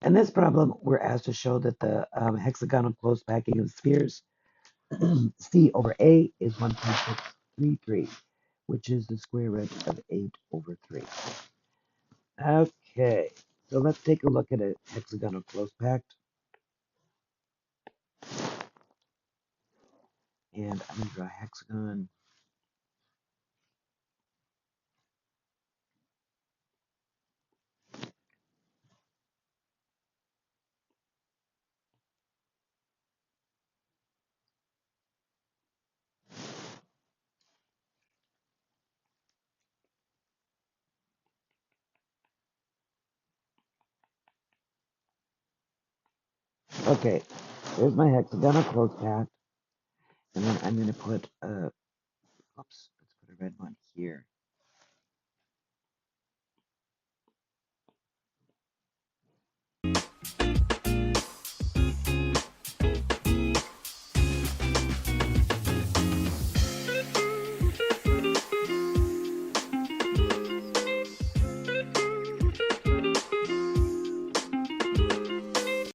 In this problem, we're asked to show that the hexagonal closed packing of spheres C over A is 1.633, which is the square root of 8 over 3. Okay, so let's take a look at a hexagonal closed pact. And I'm going to draw a hexagon. Okay, there's my hexagonal closed pact. And then I'm going to put, oops, let's put a red one here.